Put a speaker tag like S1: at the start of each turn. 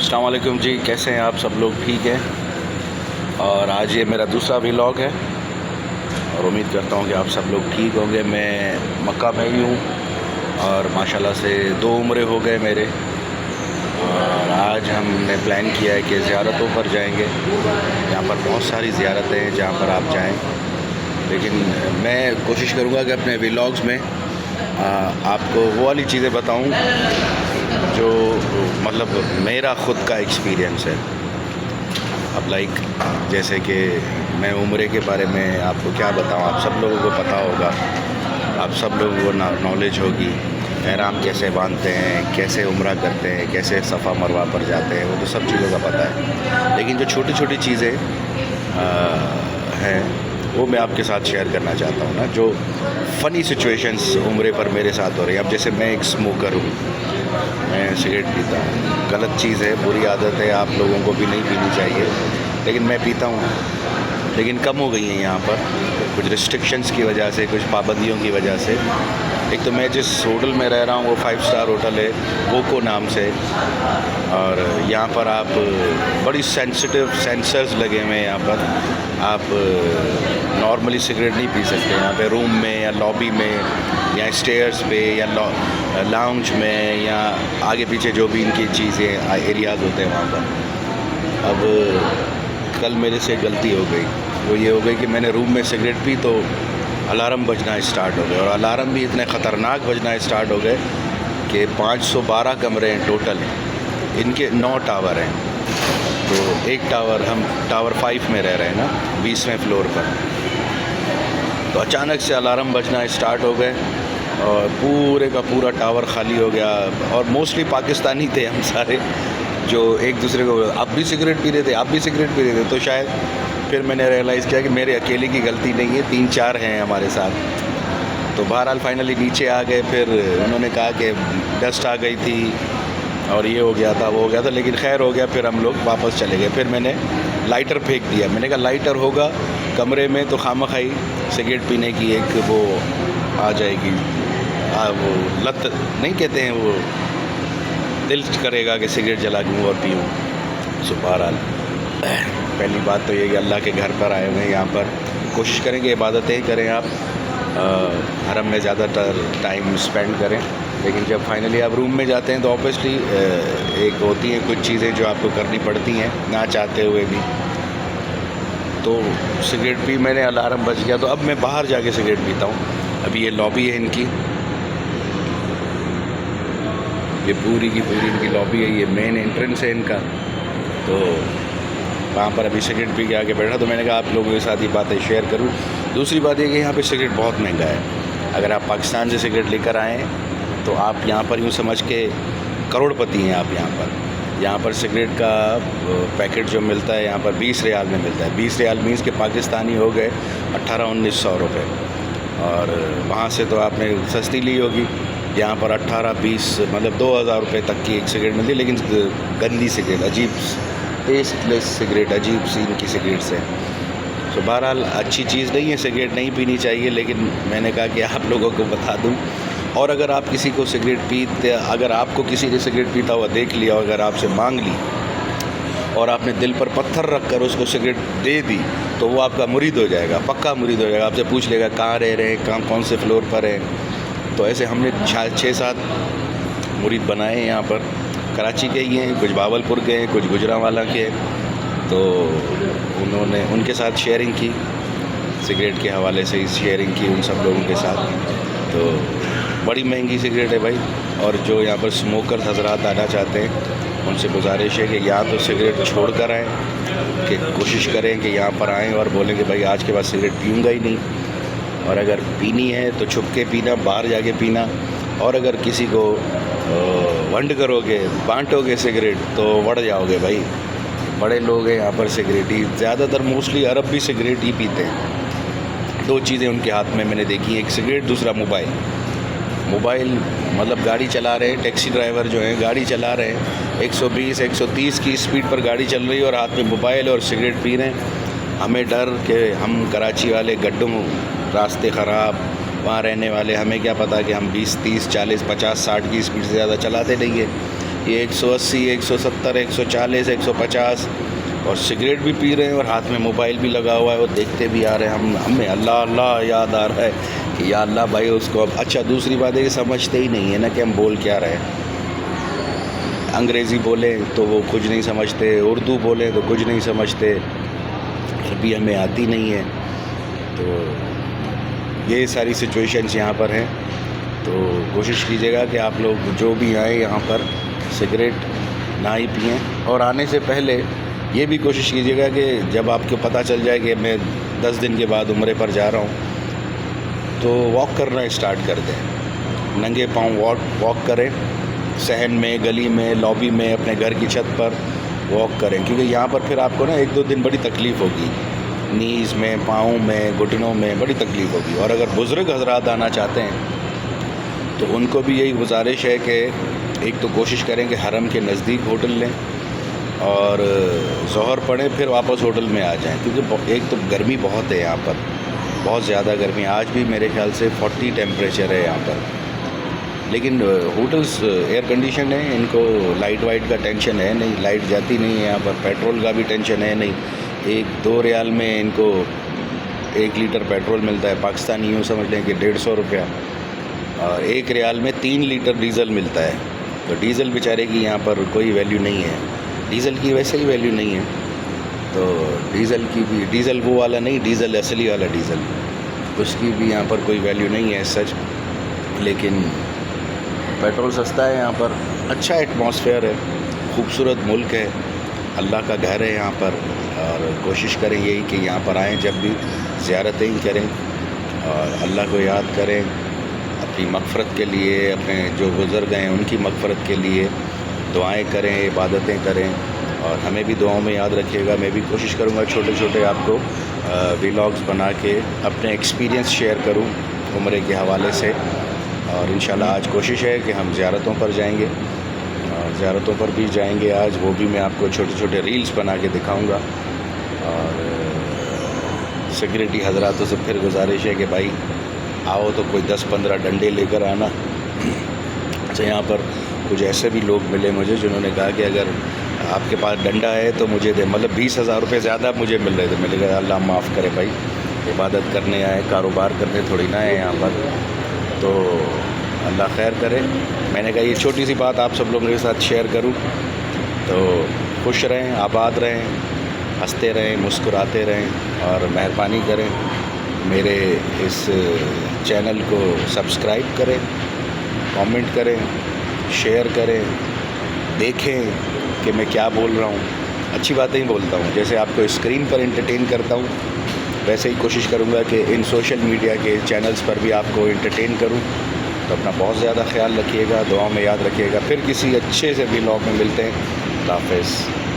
S1: अस्सलाम वालेकुम जी, कैसे हैं आप सब लोग? ठीक है। और आज ये मेरा दूसरा व्लॉग है और उम्मीद करता हूँ कि आप सब लोग ठीक होंगे। मैं मक्का में ही हूँ और माशाल्लाह से 2 उम्रे हो गए मेरे। और आज हमने प्लान किया है कि ज़ियारतों पर जाएंगे। यहाँ पर बहुत सारी ज़ियारतें हैं जहाँ पर आप जाएं, लेकिन मैं कोशिश करूँगा कि अपने व्लॉग्स में आपको वो वाली चीज़ें बताऊँ जो मतलब मेरा ख़ुद का एक्सपीरियंस है। अब लाइक जैसे कि मैं उम्रे के बारे में आपको क्या बताऊँ, आप सब लोगों को पता होगा, आप सब लोगों को नॉलेज होगी। एहराम कैसे बांधते हैं, कैसे उम्रा करते हैं, कैसे सफ़ा मरवा पर जाते हैं, वो तो सब चीज़ों का पता है। लेकिन जो छोटी छोटी चीज़ें हैं वो मैं आपके साथ शेयर करना चाहता हूँ ना, जो फ़नी सिचुएशंस उम्रे पर मेरे साथ हो रही है। अब जैसे मैं एक स्मोकर हूँ, मैं सिगरेट पीता हूँ। गलत चीज़ है, बुरी आदत है, आप लोगों को भी नहीं पीनी चाहिए, लेकिन मैं पीता हूँ। लेकिन कम हो गई हैं यहाँ पर कुछ रिस्ट्रिक्शंस की वजह से, कुछ पाबंदियों की वजह से। एक तो मैं जिस होटल में रह रहा हूँ वो 5 स्टार होटल है, वोको नाम से। और यहाँ पर आप बड़ी सेंसिटिव सेंसर्स लगे हुए हैं। यहाँ पर आप नॉर्मली सिगरेट नहीं पी सकते। यहाँ पे रूम में या लॉबी में या स्टेयर्स पे या लाउंज में या आगे पीछे जो भी इनकी चीज़ें एरियाज़ होते हैं वहाँ पर। अब कल मेरे से गलती हो गई, वो ये हो गई कि मैंने रूम में सिगरेट पी तो अलार्म बजना स्टार्ट हो गए। और अलार्म भी इतने ख़तरनाक बजना स्टार्ट हो गए कि 512 कमरे हैं टोटल, इनके 9 टावर हैं। तो एक टावर, हम टावर 5 में रह रहे हैं ना, 20वें फ्लोर पर। तो अचानक से अलार्म बजना स्टार्ट हो गए और पूरे का पूरा टावर खाली हो गया। और मोस्टली पाकिस्तानी थे हम सारे, जो एक दूसरे को आप भी सिगरेट पी रहे थे, आप भी सिगरेट पी रहे थे। तो शायद फिर मैंने रियलाइज़ किया कि मेरे अकेले की गलती नहीं है, 3-4 हैं हमारे साथ। तो बहरहाल फाइनली नीचे आ गए। फिर उन्होंने कहा कि डस्ट आ गई थी और ये हो गया था, वो हो गया था, लेकिन खैर हो गया। फिर हम लोग वापस चले गए। फिर मैंने लाइटर फेंक दिया। मैंने कहा लाइटर होगा कमरे में तो खामखाई सिगरेट पीने की एक वो आ जाएगी, वो लत नहीं कहते हैं, वो दिल करेगा कि सिगरेट जला दूँ और पीऊँ। सो बहरहाल पहली बात तो ये कि अल्लाह के घर पर आए हुए हैं, यहाँ पर कोशिश करेंगे इबादतें करें आप, हरम में ज़्यादातर टाइम स्पेंड करें। लेकिन जब फाइनली आप रूम में जाते हैं तो ऑब्वियसली एक होती हैं कुछ चीज़ें जो आपको करनी पड़ती हैं ना चाहते हुए भी। तो सिगरेट पी मैंने, अलार्म बज गया, तो अब मैं बाहर जाके सिगरेट पीता हूँ। अभी ये लॉबी है इनकी, ये पूरी की पूरी इनकी लॉबी है, ये मेन एंट्रेंस है इनका। तो वहाँ पर अभी सिगरेट पी के आके बैठा, तो मैंने कहा आप लोगों के साथ ये बातें शेयर करूँ। दूसरी बात ये कि यहाँ पे सिगरेट बहुत महंगा है। अगर आप पाकिस्तान से सिगरेट लेकर आएँ तो आप यहाँ पर यूँ समझ के करोड़पति हैं आप यहाँ पर। यहाँ पर सिगरेट का पैकेट जो मिलता है यहाँ पर 20 रियाल में मिलता है। 20 रियाल मीन्स के पाकिस्तानी हो गए 1800-1900 रुपये। और वहाँ से तो आपने सस्ती ली होगी। यहाँ पर 18-20 मतलब 2000 रुपये तक की एक सिगरेट मिलती है, लेकिन गंदी सिगरेट, अजीब टेस्टलेस सिगरेट, अजीब सी इनकी सिगरेट्स है। तो बहरहाल अच्छी चीज़ नहीं है, सिगरेट नहीं पीनी चाहिए, लेकिन मैंने कहा कि आप लोगों को बता दूं। और अगर आप किसी को सिगरेट पीते, अगर आपको किसी ने सिगरेट पीता हुआ देख लिया, अगर आपसे मांग ली और आपने दिल पर पत्थर रख कर उसको सिगरेट दे दी, तो वो आपका मुरीद हो जाएगा, पक्का मुरीद हो जाएगा। आपसे पूछ लेगा कहाँ रह रहे हैं, कहाँ कौन से फ्लोर पर हैं। तो ऐसे हमने 6-7 मुरीद बनाए हैं यहाँ पर। कराची के ही हैं, कुछ बावलपुर के हैं, कुछ गुजरांवाला के। तो उन्होंने उनके साथ शेयरिंग की, सिगरेट के हवाले से ही शेयरिंग की उन सब लोगों के साथ। तो बड़ी महंगी सिगरेट है भाई। और जो यहाँ पर स्मोकर हजरात आना चाहते हैं उनसे गुजारिश है कि या तो सिगरेट छोड़ कर आएँ, कि कोशिश करें कि यहाँ पर आएँ और बोलें कि भाई आज के बाद सिगरेट पीऊँगा ही नहीं। और अगर पीनी है तो छुप के पीना, बाहर जाके पीना। और अगर किसी को वंड करोगे, बांटोगे सिगरेट तो बढ़ जाओगे भाई। बड़े लोग हैं यहाँ पर सिगरेट ही ज़्यादातर, मोस्टली अरब भी सिगरेट ही पीते हैं। 2 चीज़ें उनके हाथ में मैंने देखी, एक सिगरेट, दूसरा मोबाइल। मोबाइल मतलब गाड़ी चला रहे हैं, टैक्सी ड्राइवर जो हैं गाड़ी चला रहे हैं, 120-130 की स्पीड पर गाड़ी चल रही है और हाथ में मोबाइल और सिगरेट पी रहे हैं। हमें डर कि हम कराची वाले गड्ढों, रास्ते ख़राब, वहाँ रहने वाले, हमें क्या पता कि हम 20, 30, 40, 50, 60 की स्पीड से ज़्यादा चलाते नहीं है। ये 180, 170, 140, 150 और सिगरेट भी पी रहे हैं और हाथ में मोबाइल भी लगा हुआ है और देखते भी आ रहे हैं। हमें अल्लाह अल्लाह याद आ रहा है कि या अल्लाह भाई उसको अब। अच्छा, दूसरी बात है कि समझते ही नहीं है ना कि हम बोल क्या रहे हैं। अंग्रेज़ी बोलें तो वो कुछ नहीं समझते, उर्दू बोलें तो कुछ नहीं समझते, अरबी हमें आती नहीं है। तो ये सारी सिचुएशंस यहाँ पर हैं। तो कोशिश कीजिएगा कि आप लोग जो भी आए यहाँ पर सिगरेट ना ही पिएं, और आने से पहले ये भी कोशिश कीजिएगा कि जब आपको पता चल जाए कि मैं 10 दिन के बाद उम्रे पर जा रहा हूँ तो वॉक करना स्टार्ट कर दें। नंगे पाँव वॉक करें, सहन में, गली में, लॉबी में, अपने घर की छत पर वॉक करें, क्योंकि यहाँ पर फिर आपको ना 1-2 दिन बड़ी तकलीफ़ होगी, नीज़ में, पाँव में, घुटनों में बड़ी तकलीफ़ होगी। और अगर बुज़ुर्ग हज़रात आना चाहते हैं तो उनको भी यही गुजारिश है कि एक तो कोशिश करें कि हरम के नज़दीक होटल लें और ज़ोहर पढ़ें, फिर वापस होटल में आ जाएं, क्योंकि एक तो गर्मी बहुत है यहाँ पर, बहुत ज़्यादा गर्मी। आज भी मेरे ख्याल से 40 टेम्परेचर है यहाँ पर। लेकिन होटल्स एयर कंडीशन है, इनको लाइट वाइट का टेंशन है नहीं, लाइट जाती नहीं है यहाँ पर, पेट्रोल का भी टेंशन है नहीं। 1-2 रियाल में इनको 1 लीटर पेट्रोल मिलता है। पाकिस्तानी यूँ समझ लें कि 150 रुपया, और 1 रियाल में 3 लीटर डीज़ल मिलता है। तो डीज़ल बेचारे की यहाँ पर कोई वैल्यू नहीं है, डीज़ल की वैसे ही वैल्यू नहीं है। तो डीज़ल की भी, डीज़ल वो वाला नहीं, डीज़ल असली वाला डीज़ल, उसकी भी यहाँ पर कोई वैल्यू नहीं है सच। लेकिन पेट्रोल सस्ता है यहाँ पर, अच्छा एटमॉस्फेयर है, खूबसूरत मुल्क है, अल्लाह का घर है यहाँ पर। और कोशिश करें यही कि यहाँ पर आएँ, जब भी ज़ियारतें ही करें और अल्लाह को याद करें, अपनी मग़फ़रत के लिए, अपने जो बुज़ुर्ग हैं उनकी मग़फ़रत के लिए दुआएं करें, इबादतें करें। और हमें भी दुआओं में याद रखिएगा। मैं भी कोशिश करूँगा छोटे छोटे आपको व्लॉग्स बना के अपने एक्सपीरियंस शेयर करूँ उम्रे के हवाले से। और इंशाल्लाह आज कोशिश है कि हम ज़ियारतों पर जाएंगे, और ज़ियारतों पर भी जाएंगे आज, वो भी मैं आपको छोटे छोटे रील्स बना के दिखाऊँगा। और सिक्योरिटी हज़रातों से फिर गुजारिश है कि भाई आओ तो कोई 10-15 डंडे लेकर आना। अच्छा, यहाँ पर कुछ ऐसे भी लोग मिले मुझे जिन्होंने कहा कि अगर आपके पास डंडा है तो मुझे दे, मतलब 20,000 रुपये ज़्यादा मुझे मिल रहे थे। मैंने कहा अल्लाह माफ़ करे भाई, इबादत करने आए, कारोबार करने थोड़ी ना आए यहाँ पर, तो अल्लाह खैर करे। मैंने कहा ये छोटी सी बात आप सब लोगों के साथ शेयर करूँ। तो खुश रहें, आबाद रहें, हंसते रहें, मुस्कुराते रहें, और मेहरबानी करें मेरे इस चैनल को सब्सक्राइब करें, कमेंट करें, शेयर करें, देखें कि मैं क्या बोल रहा हूँ, अच्छी बातें ही बोलता हूँ। जैसे आपको स्क्रीन पर एंटरटेन करता हूँ, वैसे ही कोशिश करूँगा कि इन सोशल मीडिया के चैनल्स पर भी आपको एंटरटेन करूँ। तो अपना बहुत ज़्यादा ख्याल रखिएगा, दुआओं में याद रखिएगा। फिर किसी अच्छे से व्लॉग में मिलते हैं। अल्लाह हाफ़िज़।